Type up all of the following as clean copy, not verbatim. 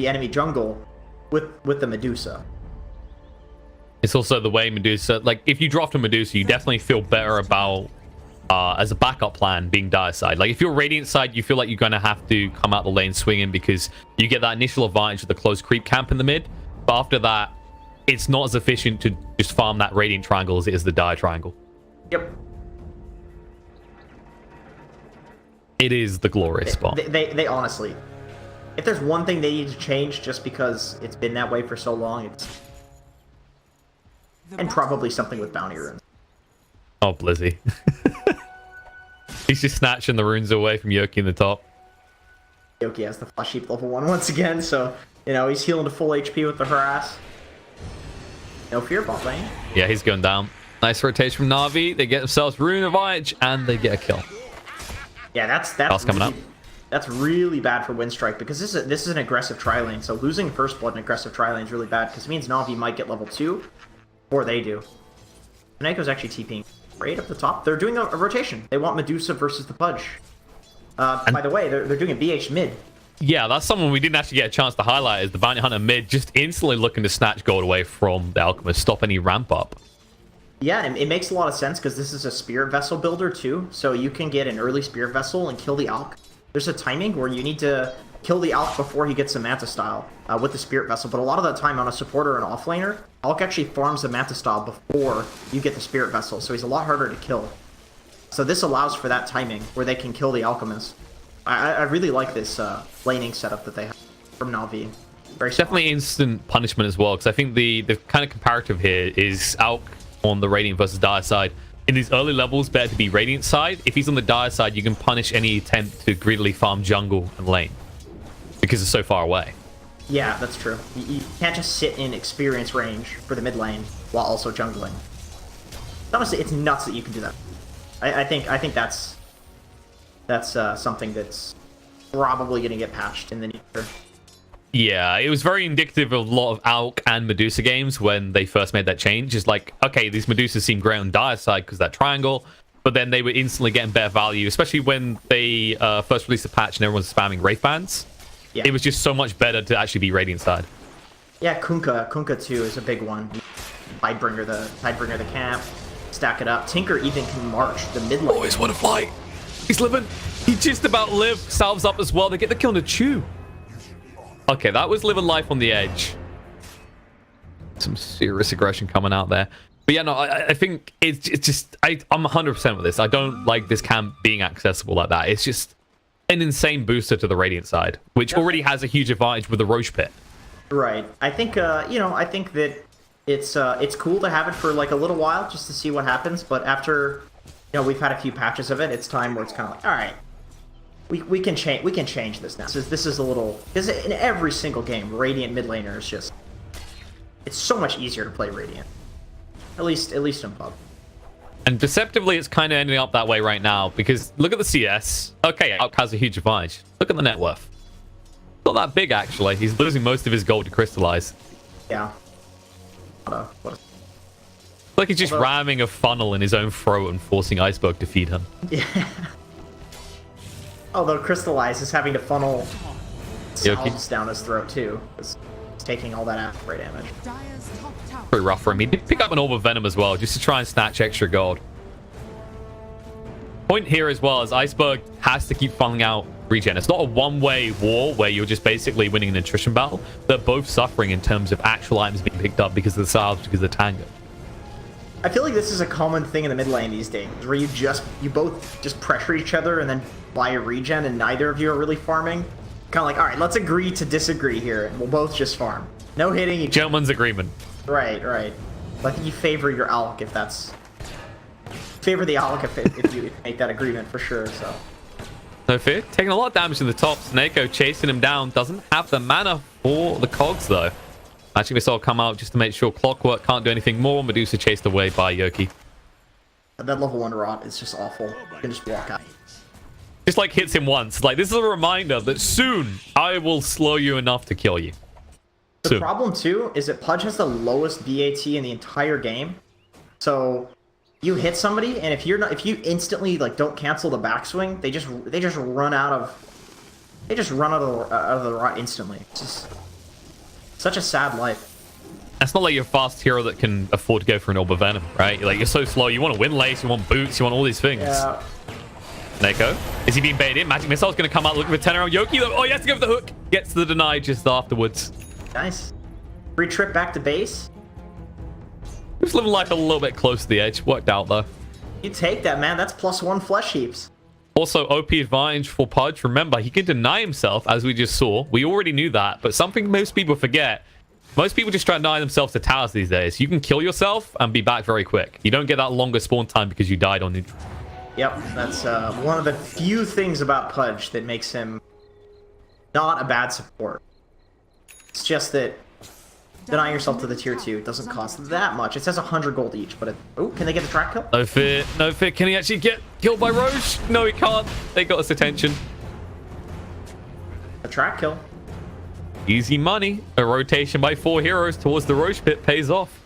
the enemy jungle with the Medusa. It's also the way Medusa, like, if you draft a Medusa, you definitely feel better about, as a backup plan, being Dire side. Like, if you're Radiant side, you feel like you're going to have to come out the lane swinging because you get that initial advantage of the close creep camp in the mid. But after that, it's not as efficient to just farm that Radiant triangle as it is the Dire triangle. Yep. It is the glorious spot. They honestly, if there's one thing they need to change just because it's been that way for so long, it's... And probably something with bounty runes. Oh, Blizzy. He's just snatching the runes away from Yoki in the top. Yoki has the Flesh Heap level 1 once again, so, you know, he's healing to full HP with the harass. No fear bot lane. Yeah, he's going down. Nice rotation from Na'Vi. They get themselves Rune of Edge, and they get a kill. Yeah, that's coming up. That's really bad for Windstrike, because this is an aggressive tri-lane, so losing First Blood in aggressive tri-lane is really bad, because it means Na'Vi might get level 2. Or they do. Neko's actually TPing right up the top. They're doing a rotation. They want Medusa versus the Pudge. By the way, they're doing a BH mid. Yeah, that's someone we didn't actually get a chance to highlight, is the Bounty Hunter mid, just instantly looking to snatch gold away from the Alchemist, stop any ramp up. Yeah, and it makes a lot of sense because this is a Spirit Vessel builder too, so you can get an early Spirit Vessel and kill the Alch. There's a timing where you need to kill the Alch before he gets the Manta Style with the Spirit Vessel, but a lot of the time on a supporter and offlaner, Alch actually farms the Manta Style before you get the Spirit Vessel, so he's a lot harder to kill. So this allows for that timing where they can kill the Alchemist. I really like this laning setup that they have from Na'Vi. Very strong. Definitely instant punishment as well, because I think the kind of comparative here is Alch on the Radiant versus Dire side. In these early levels, better to be Radiant side. If he's on the Dire side, you can punish any attempt to greedily farm jungle and lane, because it's so far away. Yeah, that's true. You can't just sit in experience range for the mid lane while also jungling. Honestly, it's nuts that you can do that. I think that's something that's probably going to get patched in the near future. Yeah, it was very indicative of a lot of Alch and Medusa games when they first made that change. It's like, okay, these Medusas seem great on Dire side because that triangle, but then they were instantly getting better value, especially when they first released the patch and everyone's spamming Wraith Bands. Yeah. It was just so much better to actually be Radiant side. Yeah, Kunkka too is a big one. Tidebringer the camp, stack it up. Tinker even can march the mid lane. Always want to fight. He's living. He just about lived. Salves up as well. They get the kill to Chew. Okay, that was living life on the edge. Some serious aggression coming out there. But yeah, no, I think it's just... I'm 100% with this. I don't like this camp being accessible like that. It's just an insane booster to the Radiant side, which already has a huge advantage with the Roche Pit. Right. I think, I think that it's cool to have it for like a little while just to see what happens. But after, we've had a few patches of it, it's time where it's kind of like, all right, we can change this now. This is a little, because in every single game, Radiant mid laner is just, it's so much easier to play Radiant. At least in pub. And deceptively, it's kind of ending up that way right now, because look at the CS. Okay, Alch has a huge advantage. Look at the net worth. Not that big, actually. He's losing most of his gold to crystallize. Yeah. Like he's just ramming a funnel in his own throat and forcing Iceberg to feed him. Yeah. Although crystallize is having to funnel salves down his throat too. He's taking all that after damage. Pretty rough for him. He did pick up an Orb of Venom as well, just to try and snatch extra gold. Point here as well is Iceberg has to keep funneling out regen. It's not a one-way war where you're just basically winning an attrition battle. They're both suffering in terms of actual items being picked up because of the salves, because of the tango. I feel like this is a common thing in the mid lane these days, where you both just pressure each other and then buy a regen, and neither of you are really farming. Kind of like, all right, let's agree to disagree here, and we'll both just farm. No hitting each other. Gentleman's agreement. Right. I think you favor your Alch if that's... Favor the Alch if you make that agreement for sure, so... No fear. Taking a lot of damage in the top. Snako chasing him down. Doesn't have the mana for the cogs, though. Magic Missile come out just to make sure Clockwork can't do anything more. Medusa chased away by Yoki. That level 1 rot is just awful. You can just walk out. Just like hits him once. Like, this is a reminder that soon I will slow you enough to kill you. The problem too is that Pudge has the lowest BAT in the entire game. So you hit somebody, and if you instantly like don't cancel the backswing, they just run out of They just run out of the rot instantly. It's just such a sad life. It's not like you're a fast hero that can afford to go for an Orb of Venom, right? Like, you're so slow. You want to win lace, you want boots, you want all these things. Yeah. Neko, is he being baited? Magic Missile's going to come out looking for 10 around Yoki. Oh, he has to go for the hook. Gets the deny just afterwards. Nice. Free trip back to base. Just living life a little bit close to the edge. Worked out, though. You take that, man. That's +1 flesh heaps. Also, OP advantage for Pudge. Remember, he can deny himself, as we just saw. We already knew that, but something most people forget. Most people just try to deny themselves to towers these days. You can kill yourself and be back very quick. You don't get that longer spawn time because you died on neutral. Yep, that's one of the few things about Pudge that makes him not a bad support. It's just that denying yourself to the tier 2 doesn't cost that much. It says 100 gold each, but oh, can they get the track kill? No fear, no fear. Can he actually get killed by Roche? No, he can't. They got his attention. A track kill. Easy money. A rotation by 4 heroes towards the Roche pit pays off.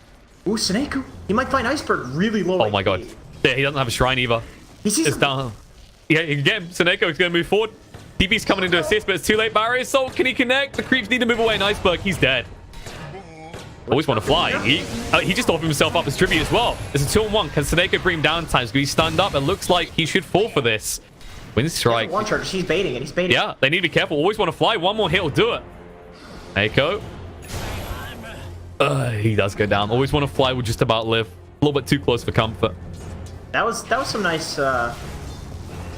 Ooh, Sneko. He might find Iceberg really low. Oh my god. Yeah, he doesn't have a shrine either. He sees it's down. Yeah, you can get him. Seneko is going to move forward. DP's coming into assist, but it's too late. Barrier Assault. Can he connect? The creeps need to move away. And Iceberg, he's dead. Always want to fly. He just offered himself up as tribute as well. It's a 2-on-1. Can Seneko bring him down times? He's stunned up. It looks like he should fall for this. Wind strike. One charge. He's baiting it. He's baiting. Yeah, they need to be careful. Always want to fly. One more hit will do it. Neko. He does go down. Always want to fly. Will just about live. A little bit too close for comfort. That was some nice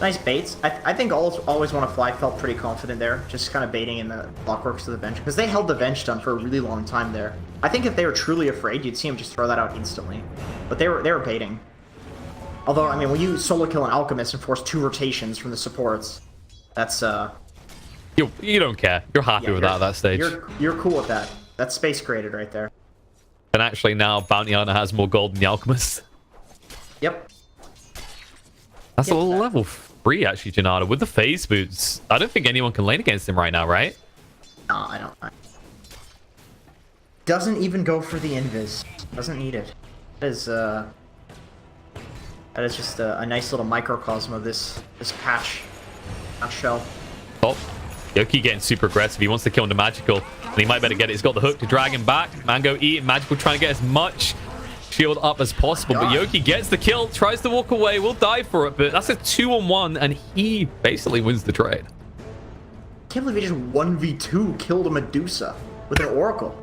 nice baits. I think always want to fly felt pretty confident there, just kind of baiting in the blockworks to the bench because they held the bench stun for a really long time there. I think if they were truly afraid, you'd see them just throw that out instantly, but they were baiting. Although I mean, when you solo kill an alchemist and force 2 rotations from the supports, that's you don't care. You're happy with that at that stage. You're cool with that. That's space created right there. And actually now Bounty Hunter has more gold than the alchemist. Yep. That's a level 3 actually, Janata, with the phase boots. I don't think anyone can lane against him right now, right? No, I don't. Doesn't even go for the invis. Doesn't need it. That is just a nice little microcosm of this patch. Not shell. Oh, Yoki getting super aggressive. He wants to kill into Magical, and he might better get it. He's got the hook to drag him back. Mango eat. Magical trying to get as much shield up as possible, but Yoki gets the kill, tries to walk away, will die for it, but that's a 2-on-1, and he basically wins the trade. Can't believe he just 1v2 killed a Medusa with an Oracle.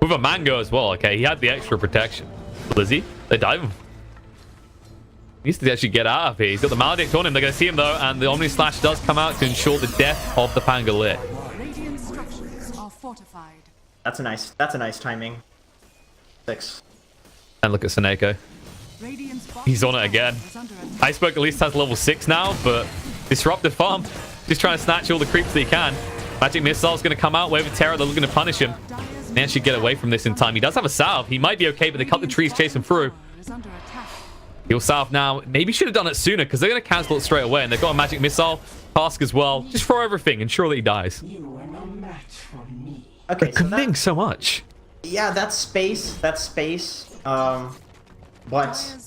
With a Mango as well, okay? He had the extra protection. Lizzie, they dive him. He needs to actually get out of here. He's got the Maledict on him. They're going to see him, though, and the Omni Slash does come out to ensure the death of the Pangolier. Radiant structures are fortified. That's a nice timing. 6. And look at Seneko. He's on it again. Iceberg at least has level 6 now, but Disruptive Farm just trying to snatch all the creeps that he can. Magic Missile's going to come out. Wave of Terror, they're looking to punish him. They actually get away from this in time. He does have a salve. He might be okay, but they cut the trees, chase him through. He'll salve now. Maybe should have done it sooner because they're going to cancel it straight away, and they've got a Magic Missile task as well. Just throw everything, ensure that he dies. Okay, they're committing so much. Yeah, that's space. But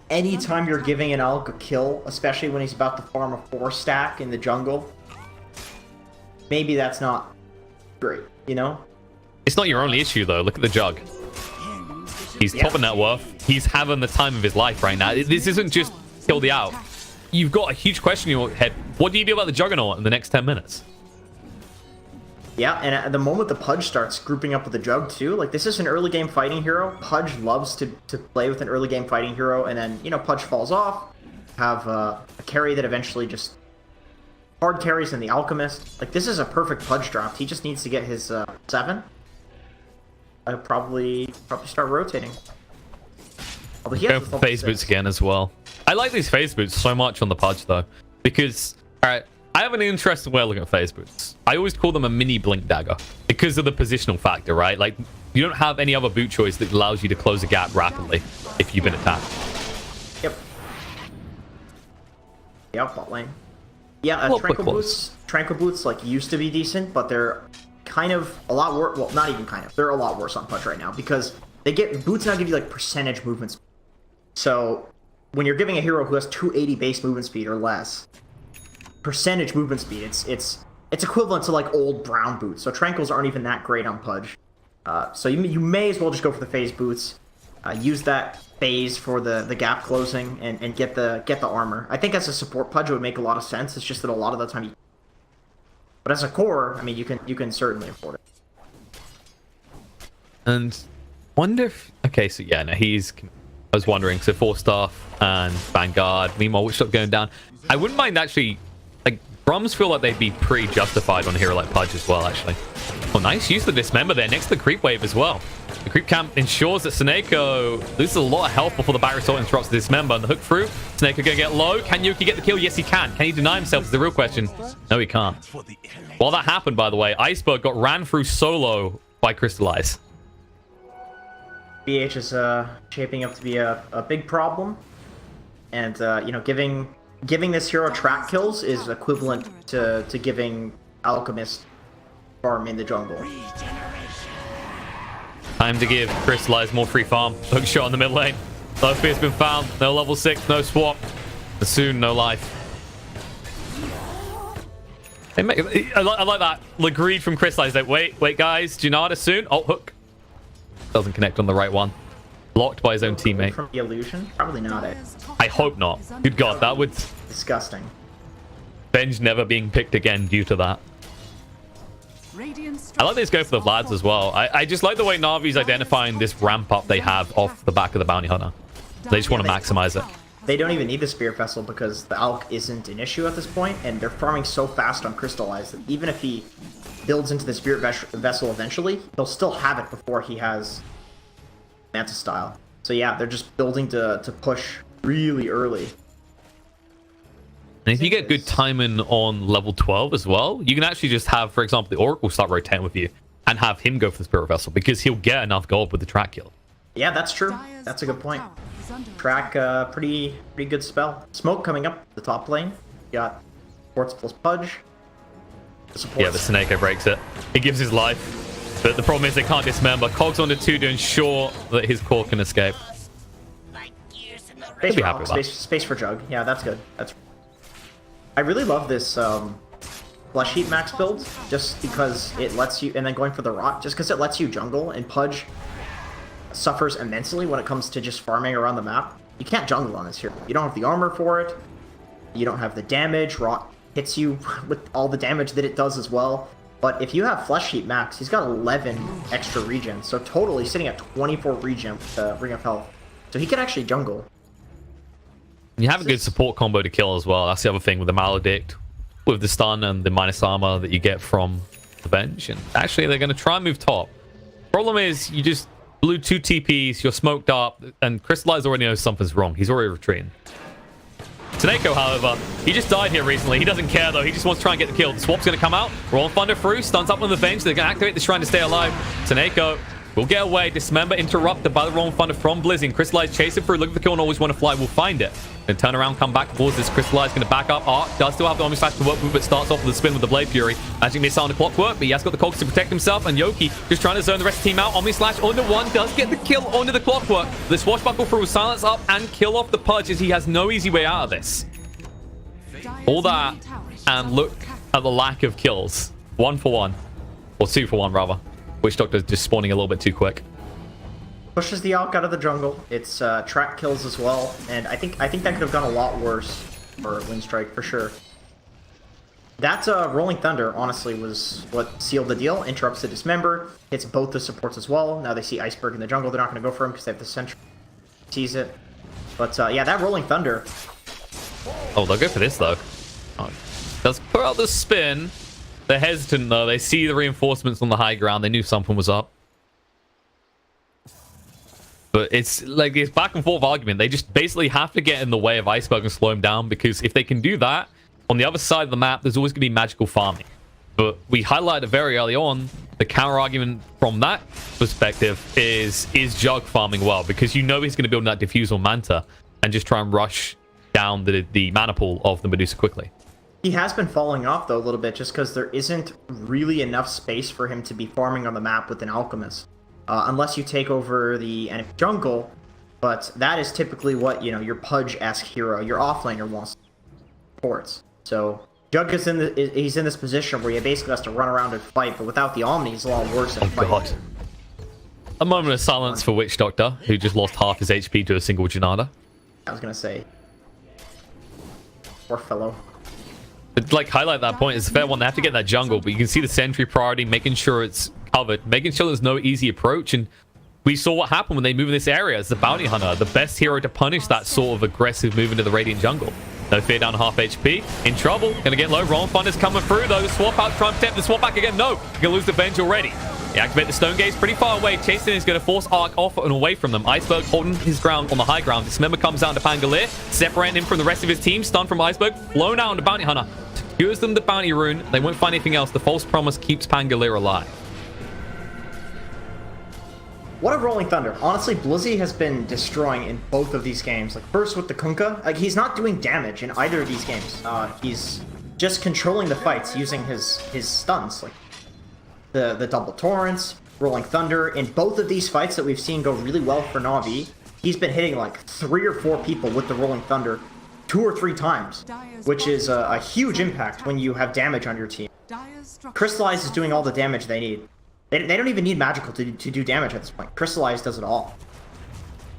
anytime you're giving an Alk a kill, especially when he's about to farm a 4-stack in the jungle, maybe that's not great, you know? It's not your only issue, though. Look at the Jug. He's top of net worth. He's having the time of his life right now. This isn't just kill the Alk. You've got a huge question in your head. What do you do about the Juggernaut in the next 10 minutes? Yeah, and at the moment the Pudge starts grouping up with the Jug too, like this is an early game fighting hero. Pudge loves to play with an early game fighting hero, and then, you know, Pudge falls off, have a carry that eventually just hard carries in the Alchemist. Like, this is a perfect Pudge draft. He just needs to get his 7. I'd probably start rotating. Although he has go for phase boots again as well. I like these phase boots so much on the Pudge though, because, alright, I have an interesting way of looking at phase boots. I always call them a mini blink dagger because of the positional factor, right? Like, you don't have any other boot choice that allows you to close a gap rapidly if you've been attacked. Yep. Yep, bot lane. Yeah, Tranquil boots like used to be decent, but they're kind of a lot worse. Well, not even kind of. They're a lot worse on Pudge right now because boots now give you like percentage movement speed. So when you're giving a hero who has 280 base movement speed or less, percentage movement speed, it's it's equivalent to like old brown boots. So tranquils aren't even that great on Pudge. So you may as well just go for the phase boots. Use that phase for the gap closing and get the armor. I think as a support Pudge it would make a lot of sense. It's just that a lot of the time but as a core, I mean, you can certainly afford it. And wonder if... Okay, so yeah, no, he's... I was wondering, so 4-star and Vanguard, meanwhile, which stuff going down. I wouldn't mind actually... Like, Drums feel like they'd be pretty justified on a hero like Pudge as well, actually. Oh, nice use of Dismember there next to the creep wave as well. The creep camp ensures that Sneko loses a lot of health before the back assault interrupts the Dismember. And the hook through. Sneko gonna get low. Can Yuki get the kill? Yes, he can. Can he deny himself is the real question. No, he can't. While that happened, by the way, Iceberg got ran through solo by Crystallize. BH is shaping up to be a big problem. And, you know, giving this hero track kills is equivalent to giving Alchemist farm in the jungle. Time to give Crystallize more free farm. Hook shot in the mid lane. Low spear's been found. No level 6, no swap. And soon, no life. I like that. The greed from Crystallize. Like, wait, guys. Junada soon. Oh, hook. Doesn't connect on the right one. Blocked by his own teammate. From the illusion? Probably not it. I hope not. Good God, that would... Disgusting. Benj never being picked again due to that. I like this go for the Vlads as well. I just like the way Na'Vi's identifying this ramp up they have off the back of the Bounty Hunter. They just want to maximize it. They don't even need the Spirit Vessel because the Alk isn't an issue at this point, and they're farming so fast on Crystallize that even if he builds into the Spirit Vessel eventually, he'll still have it before he has Manta style. So yeah, they're just building to push really early. And if you get good timing on level 12 as well, you can actually just have, for example, the Oracle start rotating with you and have him go for the Spirit Vessel because he'll get enough gold with the track kill. Yeah, that's true. That's a good point. Track, pretty good spell. Smoke coming up the top lane. You got Supports plus Pudge. Yeah, the Sneko breaks it. He gives his life. But the problem is they can't dismember. Cogs on the 2 to ensure that his core can escape. Space for Alk, space for Jug. Yeah, that's good. I really love this Flesh Heap max build, just because it lets you, and then going for the Rot, just because it lets you jungle, and Pudge suffers immensely when it comes to just farming around the map. You can't jungle on this hero. You don't have the armor for it, you don't have the damage, Rot hits you with all the damage that it does as well. But if you have Flesh Heap max, he's got 11 extra regen, so totally sitting at 24 regen with Ring of Health. So he can actually jungle. You have a good support combo to kill as well. That's the other thing with the Maledict, with the stun and the minus armor that you get from the bench. And actually, they're going to try and move top. Problem is, you just blew 2 TPs, you're smoked up, and Crystallize already knows something's wrong. He's already retreating. Sneko, however, he just died here recently. He doesn't care, though. He just wants to try and get the kill. The swap's going to come out. Rolling Thunder through, stuns up on the bench. They're going to activate the Shrine to stay alive. Sneko will get away. Dismember interrupted by the Rolling Thunder from Blizzing. Crystallize chasing through. Look at the kill and always want to fly. We'll find it. Then turn around, come back towards this. Crystallize going to back up. Arc does still have the Omni Slash to work with, but starts off with a spin with the Blade Fury. Magic Missile on the clockwork, but he has got the cogs to protect himself. And Yoki just trying to zone the rest of the team out. Omni Slash onto one, does get the kill onto the clockwork. The swashbuckle through, silence up, and kill off the Pudge as he has no easy way out of this. All that, and look at the lack of kills. 1 for 1. Or 2 for 1, rather. Witch Doctor's just spawning a little bit too quick. Pushes the Alk out of the jungle. It's track kills as well, and I think that could have gone a lot worse for Windstrike for sure. That Rolling Thunder honestly was what sealed the deal. Interrupts the Dismember, hits both the supports as well. Now they see Iceberg in the jungle. They're not going to go for him because they have the Sentry. Sees it, but yeah, that Rolling Thunder. Oh, they'll go for this though. Oh, does put out the spin. They're hesitant though. They see the reinforcements on the high ground. They knew something was up. But it's like this back and forth argument. They just basically have to get in the way of Iceberg and slow him down, because if they can do that, on the other side of the map, there's always going to be magical farming. But we highlighted very early on, the counter argument from that perspective is Jug farming well? Because you know he's going to build that diffuse on Manta and just try and rush down the mana pool of the Medusa quickly. He has been falling off though a little bit, just because there isn't really enough space for him to be farming on the map with an Alchemist. Unless you take over the enemy jungle, but that is typically what, you know, your Pudge-esque hero, your offlaner wants supports. So Jug is he's in this position where he basically has to run around and fight, but without the Omni, he's a lot worse at fighting. God. A moment of silence for Witch Doctor, who just lost half his HP to a single Janata. I was gonna say, poor fellow. But, like, highlight that point. It's a fair one. They have to get that jungle, but you can see the sentry priority, making sure it's covered, making sure there's no easy approach. And we saw what happened when they move in this area as the bounty hunter, the best hero to punish that sort of aggressive move into the Radiant jungle. No fear, down half HP. In trouble. Gonna get low. Rolling Thunder's coming through, though. Swap out, try and protect the swap back again. No. Gonna lose the Venge already. He activates the Stone Gaze pretty far away. Chasing is going to force Arc off and away from them. Iceberg holding his ground on the high ground. Dismember comes down to Pangolier, separating him from the rest of his team. Stun from Iceberg, flown out on the Bounty Hunter. Secures them the Bounty Rune. They won't find anything else. The False Promise keeps Pangolier alive. What a Rolling Thunder. Honestly, Blizzy has been destroying in both of these games. Like, first with the Kunkka, like, he's not doing damage in either of these games. He's just controlling the fights using his stuns. Like, the double torrents, Rolling Thunder. In both of these fights that we've seen go really well for Na'Vi, he's been hitting like 3 or 4 people with the Rolling Thunder 2 or 3 times, which is a huge impact when you have damage on your team. Crystallize is doing all the damage they need. They don't even need Magical to do damage at this point. Crystallize does it all.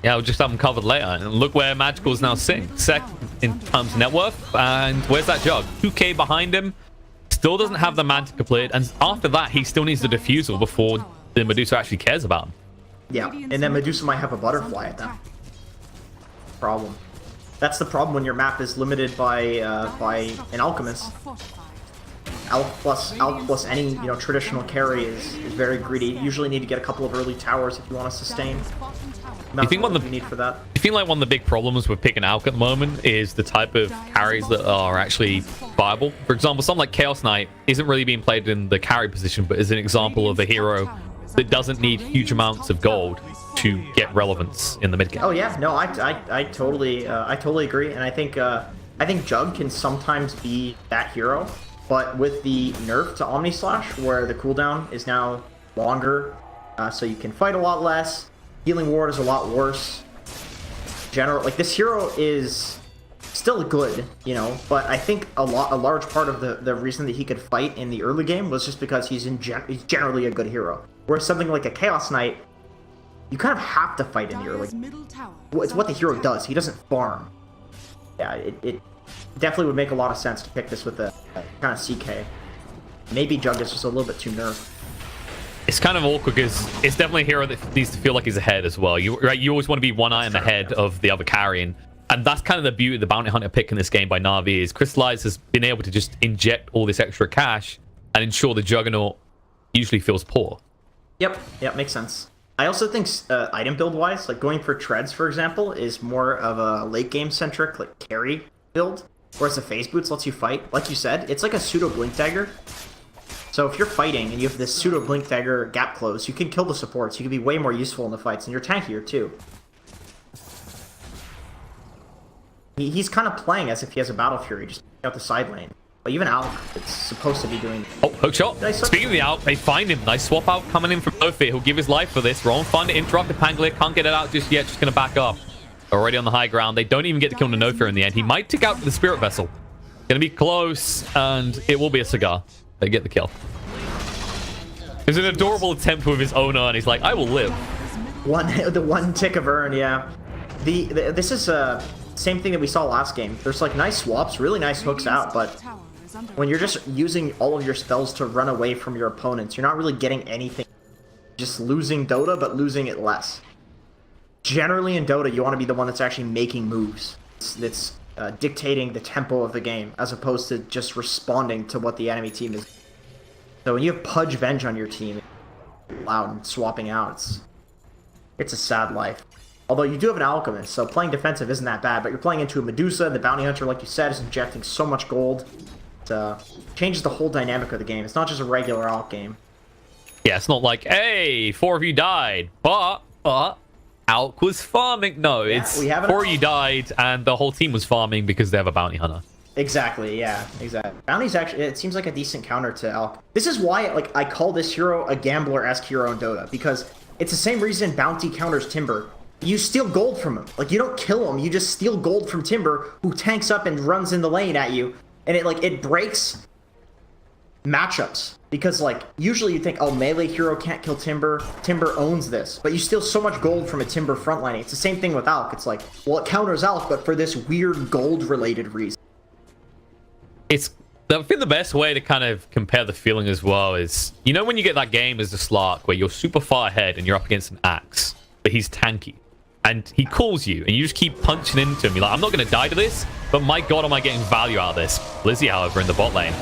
Yeah, we'll just have them covered later. And look where Magical is now sitting. Second in terms of net worth. And where's that Jug? 2k behind him. Still doesn't have the Manta completed. And after that, he still needs the Diffusal before the Medusa actually cares about him. Yeah, and then Medusa might have a Butterfly at that problem. That's the problem when your map is limited by an Alchemist. Alch plus any traditional carry is very greedy. You usually need to get a couple of early towers if you want to sustain. You think what you need for that? I feel like one of the big problems with picking Alch at the moment is the type of carries that are actually viable. For example, something like Chaos Knight isn't really being played in the carry position, but is an example of a hero that doesn't need huge amounts of gold to get relevance in the mid game. Oh yeah, no, I totally agree, and I think Jug can sometimes be that hero. But with the nerf to Omni Slash, where the cooldown is now longer, so you can fight a lot less, healing ward is a lot worse. Like, this hero is still good, but I think a large part of the reason that he could fight in the early game was just because he's generally a good hero. Whereas something like a Chaos Knight, you kind of have to fight in the early game. It's what the hero does. He doesn't farm. Yeah, it definitely would make a lot of sense to pick this with a kind of CK. Maybe Jug is just a little bit too nerfed. It's kind of awkward because it's definitely a hero that needs to feel like he's ahead as well. You always want to be one eye in the head of the other carrying. And that's kind of the beauty of the Bounty Hunter pick in this game by Na'Vi is Crystallize has been able to just inject all this extra cash and ensure the Juggernaut usually feels poor. Yep, makes sense. I also think item build wise, like going for treads, for example, is more of a late game centric like carry build, whereas the phase boots lets you fight. Like you said, it's like a pseudo blink dagger. So if you're fighting and you have this pseudo blink dagger gap close, you can kill the supports. You can be way more useful in the fights, and you're tankier too. He's kind of playing as if he has a Battle Fury, just out the side lane. But even Alch, it's supposed to be doing... Oh, hook shot. Speaking of the Alch, they find him. Nice swap out coming in from Ophir. He'll give his life for this. Rolling Thunder interrupted Pangolier. Can't get it out just yet. Just going to back up. Already on the high ground. They don't even get to kill Nofir in the end. He might tick out the Spirit Vessel. Going to be close, and it will be a cigar. They get the kill. There's an adorable attempt with his owner, and he's like, I will live. The one tick of Urn, yeah. This is same thing that we saw last game. There's like nice swaps, really nice hooks out, but when you're just using all of your spells to run away from your opponents, you're not really getting anything. Just losing Dota, but losing it less. Generally in Dota, you want to be the one that's actually making moves. That's dictating the tempo of the game, as opposed to just responding to what the enemy team is. So when you have Pudge Venge on your team, loud and swapping out, it's a sad life. Although you do have an Alchemist, so playing defensive isn't that bad, but you're playing into a Medusa, and the Bounty Hunter, like you said, is injecting so much gold. It changes the whole dynamic of the game. It's not just a regular Alch game. Yeah, it's not like, hey, 4 of you died, but Alch was farming. No, yeah, it's 4 of you died, and the whole team was farming because they have a Bounty Hunter. Exactly, yeah, exactly. Bounty's actually, it seems like a decent counter to Alch. This is why, like, I call this hero a gambler-esque hero in Dota, because it's the same reason Bounty counters Timber. You steal gold from him. Like, you don't kill him, you just steal gold from Timber, who tanks up and runs in the lane at you, And it breaks matchups because like usually you think, oh, melee hero can't kill Timber. Timber owns this, but you steal so much gold from a Timber frontlining. It's the same thing with Alk. It's like, well, it counters Alk, but for this weird gold related reason. I think the best way to kind of compare the feeling as well is, you know, when you get that game as a Slark where you're super far ahead and you're up against an Axe, but he's tanky. And he calls you, and you just keep punching into him. You're like, I'm not going to die to this, but my god, am I getting value out of this? Blizzy, however, in the bot lane.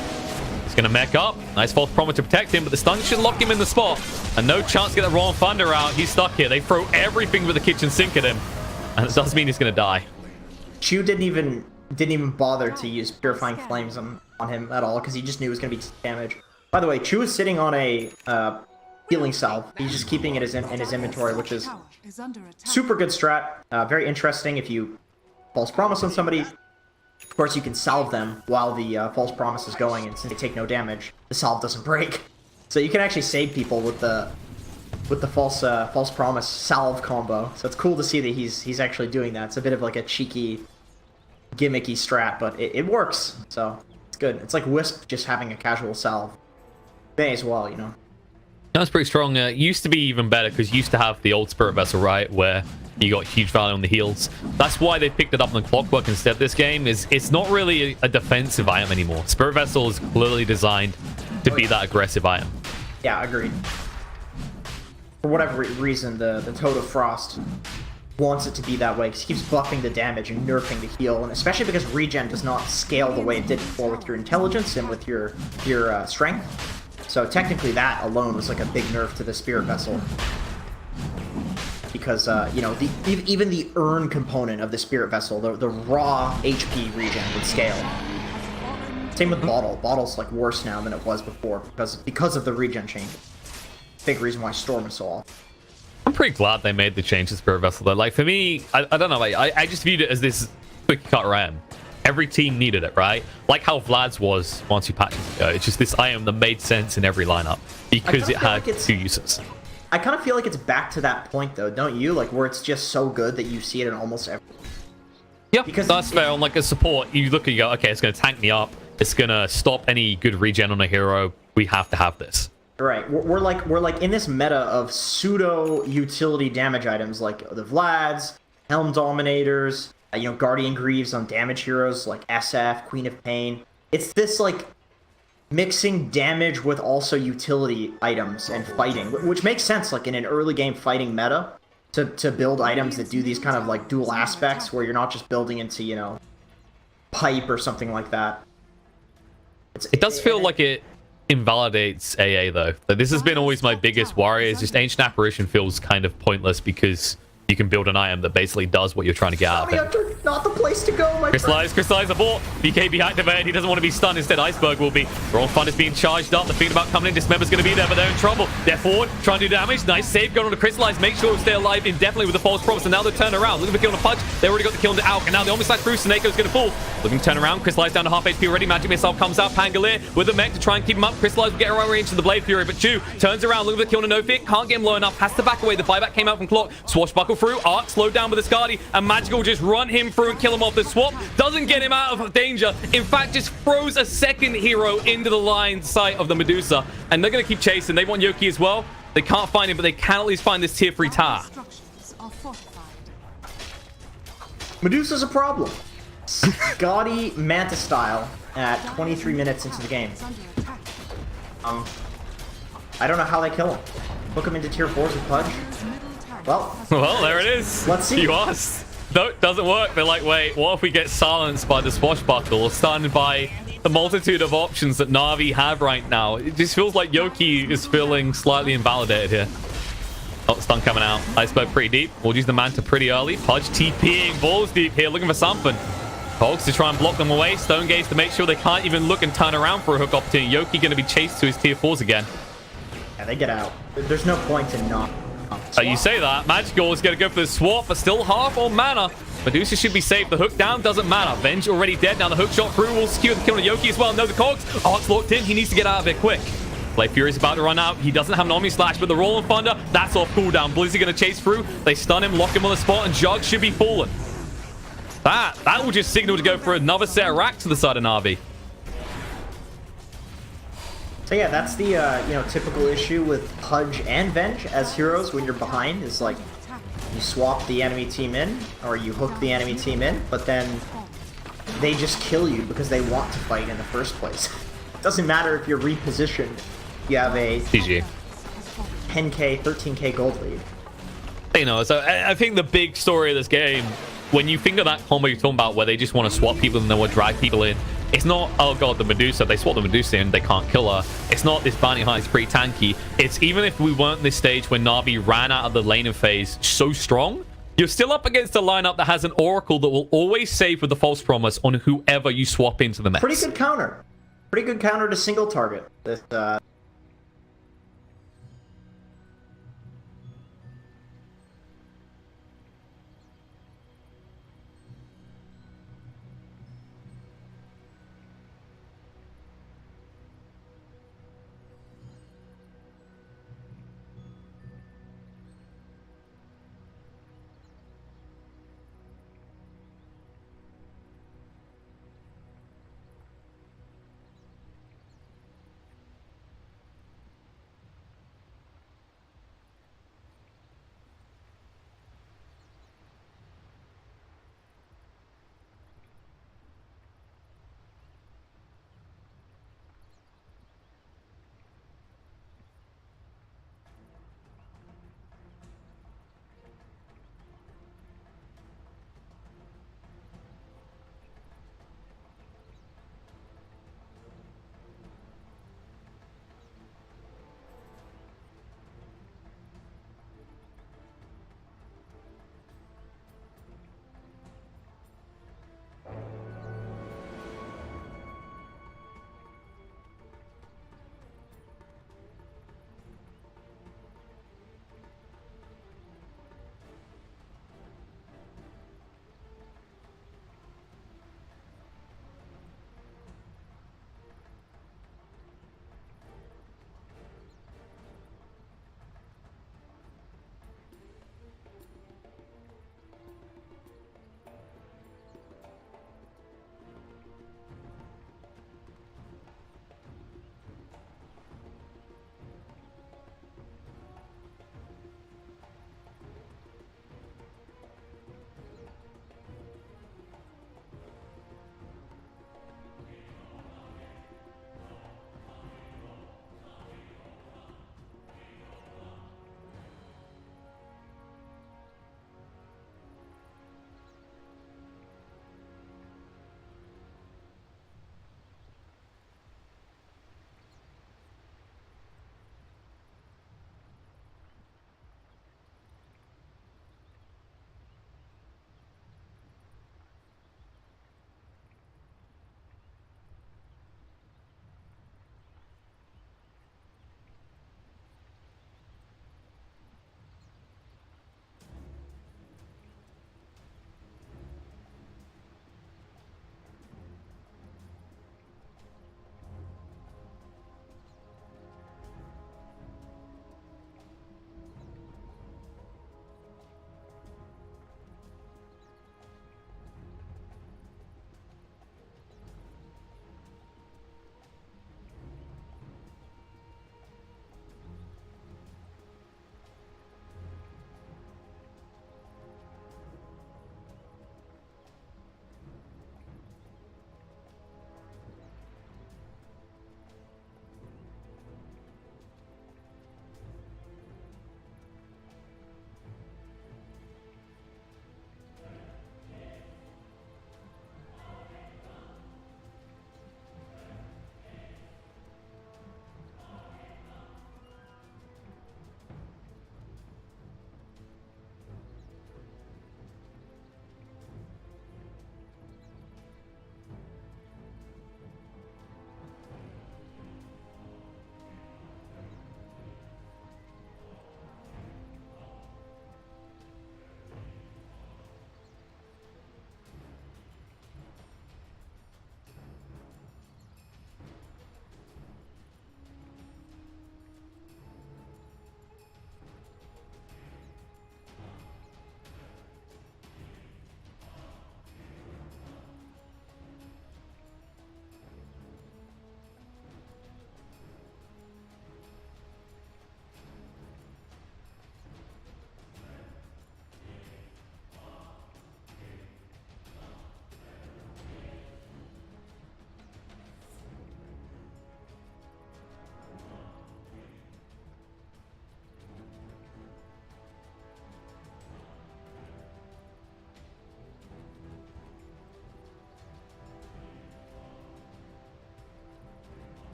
He's going to mech up. Nice false promise to protect him, but the stun should lock him in the spot. And no chance to get the Royal Thunder out. He's stuck here. They throw everything with the kitchen sink at him. And it does mean he's going to die. Chu didn't even bother to use Purifying Flames on him at all, because he just knew it was going to be damage. By the way, Chu is sitting on a healing salve. He's just keeping it in his inventory, which is super good strat. Very interesting if you false promise on somebody. Of course, you can salve them while the false promise is going, and since they take no damage, the salve doesn't break. So you can actually save people with the false promise salve combo. So it's cool to see that he's actually doing that. It's a bit of like a cheeky, gimmicky strat, but it works. So it's good. It's like Wisp just having a casual salve. May as well, you know. That's pretty strong. Used to be even better because you used to have the old Spirit Vessel, right, where you got huge value on the heals. That's why they picked it up on the Clockwork instead. This game it's not really a defensive item anymore. Spirit Vessel is clearly designed to be that aggressive item. Yeah, agreed. For whatever reason, the Toad of Frost wants it to be that way because he keeps buffing the damage and nerfing the heal, and especially because regen does not scale the way it did before with your intelligence and with your strength. So technically that alone was like a big nerf to the Spirit Vessel. Because, you know, even the earn component of the Spirit Vessel, the raw HP regen would scale. Same with Bottle. Bottle's like worse now than it was before because of the regen change. Big reason why Storm is so off. I'm pretty glad they made the change to Spirit Vessel though. Like for me, I don't know, like, I just viewed it as this quick cut ram. Every team needed it, right? Like how Vlad's was once you patched it. It's just this item that made sense in every lineup because it had two uses. I kind of feel like it's back to that point though, don't you? Like where it's just so good that you see it in almost every... Yeah, because that's fair. On like a support, you look and you go, okay, it's going to tank me up. It's going to stop any good regen on a hero. We have to have this. Right. We're like in this meta of pseudo utility damage items like the Vlads, Helm Dominators, you know, Guardian Greaves on damage heroes like SF, Queen of Pain. It's this like mixing damage with also utility items and fighting, which makes sense like in an early game fighting meta to build items that do these kind of like dual aspects where you're not just building into, you know, pipe or something like that. It does feel like it invalidates AA though. Like, this has been always my biggest worry, is just Ancient Apparition feels kind of pointless because you can build an item that basically does what you're trying to get out of it. Not the place to go, my friend. Crystallize abort. BKB activated. He doesn't want to be stunned. Instead, Iceberg will be. Roll Fun is being charged up. The thing about coming in, Dismember's going to be there, but they're in trouble. They're forward, trying to do damage. Nice save going on to Crystallize. Make sure to stay alive indefinitely with the false promise. And now they turn around. Looking for kill on a Pudge. They already got the kill on the Alk. And now the Omnislash through. Seneco's going to fall. Looking to turn around. Crystallize down to half HP already. Magic Missile comes out. Pangolier with the mech to try and keep him up. Crystallize will get around range to the Blade Fury. But Chu turns around. Looking for the kill on a no fit. Can't get him low enough. Has to back away. The buyback came out from Clock. Swashbuckle through. Arc slowed down with the Skadi. And Magical just run him through and kill him off. The swap doesn't get him out of danger. In fact, just throws a second hero into the line sight of the Medusa. And they're going to keep chasing. They want Yoki as well. They can't find him, but they can at least find this tier 3 tower. Medusa's a problem. Scotty Manta style at 23 minutes into the game. I don't know how they kill him. Hook him into tier 4s with Pudge. Well, there it is. Let's see. You asked. No, it doesn't work. They're like, wait, what if we get silenced by the Swashbuckle or stunned by the multitude of options that Na'Vi have right now? It just feels like Yoki is feeling slightly invalidated here. Oh, stun coming out. Iceberg pretty deep. We'll use the Manta pretty early. Pudge TPing balls deep here, looking for something. Hogs to try and block them away. Stone Gaze to make sure they can't even look and turn around for a hook opportunity. Yoki going to be chased to his tier 4s again. Yeah, they get out. There's no point in not. You say that. Magical is going to go for the swap, but still half on mana. Medusa should be safe. The hook down doesn't matter. Venge already dead. Now the hook shot through will secure the kill on Yoki as well. No, the Cogs. Arc's locked in. He needs to get out of it quick. Blade Fury's about to run out. He doesn't have an Omni Slash, but the Roll and Thunder, that's off cooldown. Blizzy going to chase through. They stun him, lock him on the spot, and Jug should be fallen. That will just signal to go for another set of racks to the side of Na'Vi. So yeah, that's the typical issue with Pudge and Venge as heroes when you're behind, is like you swap the enemy team in, or you hook the enemy team in, but then they just kill you because they want to fight in the first place. It doesn't matter if you're repositioned. You have a GG. 10k, 13k gold lead. You know, so I think the big story of this game, when you think of that combo you're talking about where they just want to swap people and they want to drag people in, it's not, oh god, the Medusa, they swap the Medusa in, they can't kill her. It's not this bounty hunt is pretty tanky. It's even if we weren't this stage when Na'Vi ran out of the laning phase so strong, you're still up against a lineup that has an Oracle that will always save with the False Promise on whoever you swap into the mix. Pretty good counter. Pretty good counter to single target.